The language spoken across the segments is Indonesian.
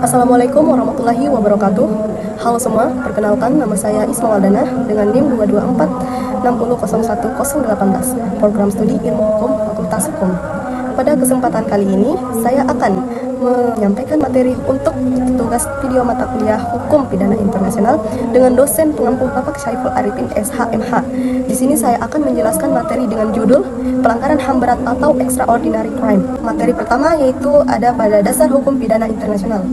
Assalamualaikum warahmatullahi wabarakatuh. Halo semua, perkenalkan nama saya Isma Waldana dengan NIM 224 6001 018, Program Studi Ilmu Hukum Fakultas Hukum. Pada kesempatan kali ini, saya akan menyampaikan materi untuk tugas video mata kuliah Hukum Pidana Internasional dengan dosen pengampu Bapak Syaiful Arifin SH.MH. Di sini saya akan menjelaskan materi dengan judul Pelanggaran HAM berat atau Extraordinary Crime. Materi pertama yaitu ada pada dasar hukum pidana internasional.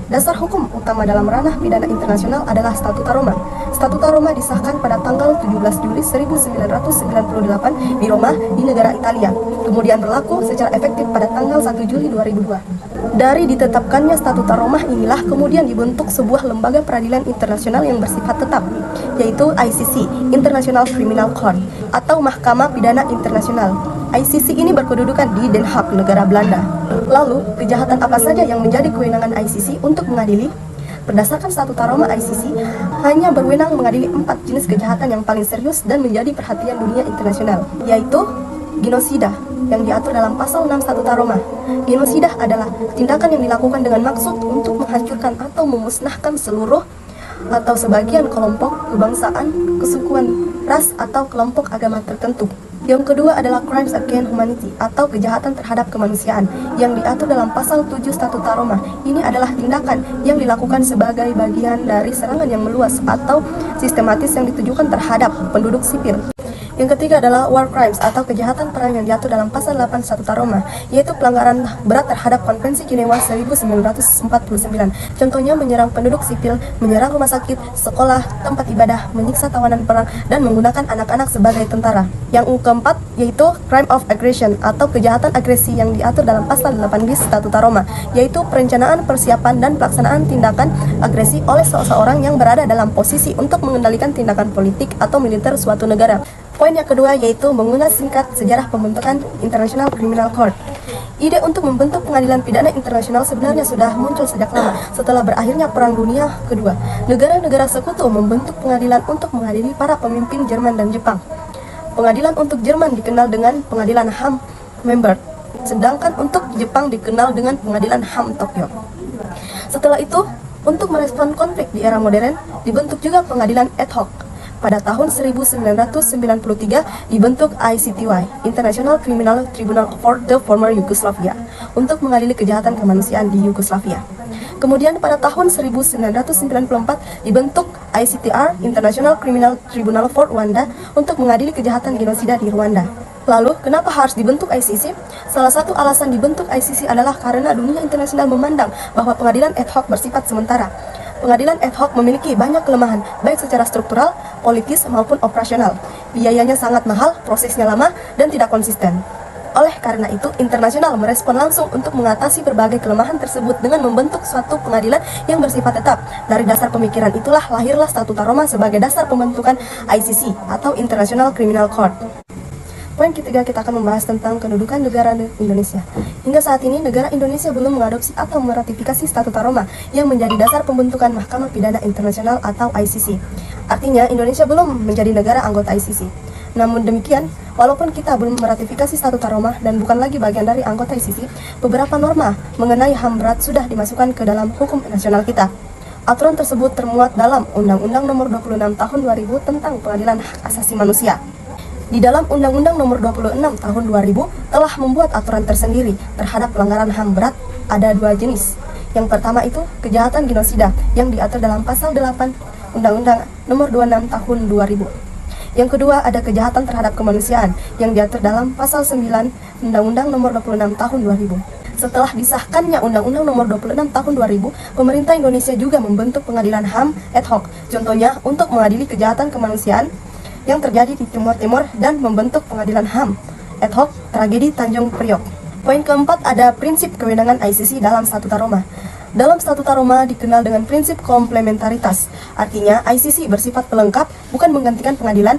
Dasar hukum utama dalam ranah pidana internasional adalah Statuta Roma. Statuta Roma disahkan pada tanggal 17 Juli 1998 di Roma, di negara Italia. Kemudian berlaku secara efektif pada tanggal 1 Juli 2002. Dari ditetapkannya Statuta Roma inilah kemudian dibentuk sebuah lembaga peradilan internasional yang bersifat tetap, yaitu ICC, International Criminal Court, atau Mahkamah Pidana Internasional. ICC ini berkedudukan di Den Haag, negara Belanda. Lalu, kejahatan apa saja yang menjadi kewenangan ICC untuk mengadili? Berdasarkan Statuta Roma, ICC hanya berwenang mengadili 4 jenis kejahatan yang paling serius dan menjadi perhatian dunia internasional, yaitu genosida yang diatur dalam pasal 6 Statuta Roma. Genosida adalah tindakan yang dilakukan dengan maksud untuk menghancurkan atau memusnahkan seluruh atau sebagian kelompok, kebangsaan, kesukuan, ras, atau kelompok agama tertentu. Yang kedua adalah crimes against humanity atau kejahatan terhadap kemanusiaan yang diatur dalam pasal 7 Statuta Roma. Ini adalah tindakan yang dilakukan sebagai bagian dari serangan yang meluas atau sistematis yang ditujukan terhadap penduduk sipil. Yang ketiga adalah war crimes atau kejahatan perang yang diatur dalam pasal 8 Statuta Roma, yaitu pelanggaran berat terhadap Konvensi Jenewa 1949. Contohnya menyerang penduduk sipil, menyerang rumah sakit, sekolah, tempat ibadah, menyiksa tawanan perang, dan menggunakan anak-anak sebagai tentara. Yang keempat yaitu crime of aggression atau kejahatan agresi yang diatur dalam pasal 8 bis Statuta Roma, yaitu perencanaan, persiapan, dan pelaksanaan tindakan agresi oleh seseorang yang berada dalam posisi untuk mengendalikan tindakan politik atau militer suatu negara. Poin yang kedua yaitu mengulas singkat sejarah pembentukan International Criminal Court. Ide untuk membentuk pengadilan pidana internasional sebenarnya sudah muncul sejak lama setelah berakhirnya Perang Dunia Kedua. Negara-negara sekutu membentuk pengadilan untuk mengadili para pemimpin Jerman dan Jepang. Pengadilan untuk Jerman dikenal dengan Pengadilan HAM Member, sedangkan untuk Jepang dikenal dengan Pengadilan HAM Tokyo. Setelah itu, untuk merespon konflik di era modern, dibentuk juga pengadilan ad hoc. Pada tahun 1993 dibentuk ICTY, International Criminal Tribunal for the Former Yugoslavia, untuk mengadili kejahatan kemanusiaan di Yugoslavia. Kemudian pada tahun 1994 dibentuk ICTR, International Criminal Tribunal for Rwanda, untuk mengadili kejahatan genosida di Rwanda. Lalu, kenapa harus dibentuk ICC? Salah satu alasan dibentuk ICC adalah karena dunia internasional memandang bahwa pengadilan ad hoc bersifat sementara. Pengadilan ad hoc memiliki banyak kelemahan, baik secara struktural, politis, maupun operasional. Biayanya sangat mahal, prosesnya lama, dan tidak konsisten. Oleh karena itu, internasional merespon langsung untuk mengatasi berbagai kelemahan tersebut dengan membentuk suatu pengadilan yang bersifat tetap. Dari dasar pemikiran itulah lahirlah Statuta Roma sebagai dasar pembentukan ICC atau International Criminal Court. Poin ketiga, kita akan membahas tentang kedudukan negara Indonesia. Hingga saat ini, negara Indonesia belum mengadopsi atau meratifikasi Statuta Roma yang menjadi dasar pembentukan Mahkamah Pidana Internasional atau ICC. Artinya, Indonesia belum menjadi negara anggota ICC. Namun demikian, walaupun kita belum meratifikasi Statuta Roma dan bukan lagi bagian dari anggota ICC, beberapa norma mengenai HAM berat sudah dimasukkan ke dalam hukum nasional kita. Aturan tersebut termuat dalam Undang-Undang Nomor 26 Tahun 2000 tentang Pengadilan Hak Asasi Manusia. Di dalam Undang-Undang Nomor 26 Tahun 2000 telah membuat aturan tersendiri terhadap pelanggaran HAM berat. Ada 2 jenis. Yang pertama itu kejahatan genosida yang diatur dalam pasal 8 Undang-Undang Nomor 26 Tahun 2000. Yang kedua ada kejahatan terhadap kemanusiaan yang diatur dalam pasal 9 Undang-Undang Nomor 26 Tahun 2000. Setelah disahkannya Undang-Undang Nomor 26 Tahun 2000, pemerintah Indonesia juga membentuk pengadilan HAM ad hoc. Contohnya untuk mengadili kejahatan kemanusiaan yang terjadi di Timur Timur dan membentuk pengadilan HAM ad hoc tragedi Tanjung Priok. Poin keempat ada prinsip kewenangan ICC dalam Statuta Roma. Dalam Statuta Roma dikenal dengan prinsip komplementaritas. Artinya ICC bersifat pelengkap, bukan menggantikan pengadilan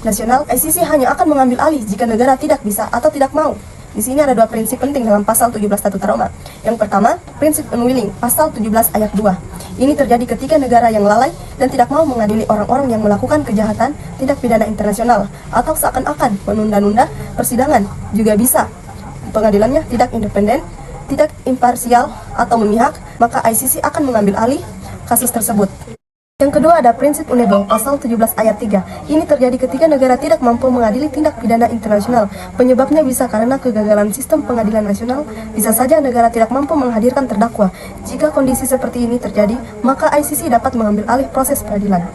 nasional. ICC hanya akan mengambil alih jika negara tidak bisa atau tidak mau. Di sini ada 2 prinsip penting dalam pasal 17 Statuta Roma. Yang pertama, prinsip unwilling, pasal 17 ayat 2. Ini terjadi ketika negara yang lalai dan tidak mau mengadili orang-orang yang melakukan kejahatan tindak pidana internasional atau seakan-akan menunda-nunda persidangan. Juga bisa pengadilannya tidak independen tidak imparsial atau memihak, maka ICC akan mengambil alih kasus tersebut. Yang kedua ada prinsip UNEBO pasal 17 ayat 3. Ini terjadi ketika negara tidak mampu mengadili tindak pidana internasional. Penyebabnya bisa karena kegagalan sistem pengadilan nasional. Bisa saja negara tidak mampu menghadirkan terdakwa. Jika kondisi seperti ini terjadi, maka ICC dapat mengambil alih proses peradilan.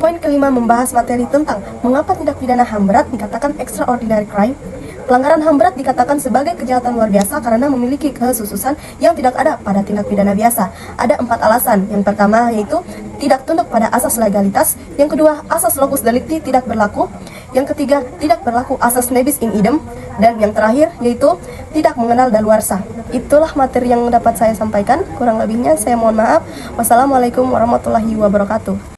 Poin kelima membahas materi tentang mengapa tindak pidana HAM berat dikatakan extraordinary crime. Pelanggaran HAM berat dikatakan sebagai kejahatan luar biasa karena memiliki kekhususan yang tidak ada pada tindak pidana biasa. Ada 4 alasan. Yang pertama yaitu tidak tunduk pada asas legalitas. Yang kedua, asas locus delicti tidak berlaku. Yang ketiga, tidak berlaku asas nebis in idem. Dan yang terakhir yaitu tidak mengenal daluarsa. Itulah materi yang dapat saya sampaikan. Kurang lebihnya saya mohon maaf. Wassalamualaikum warahmatullahi wabarakatuh.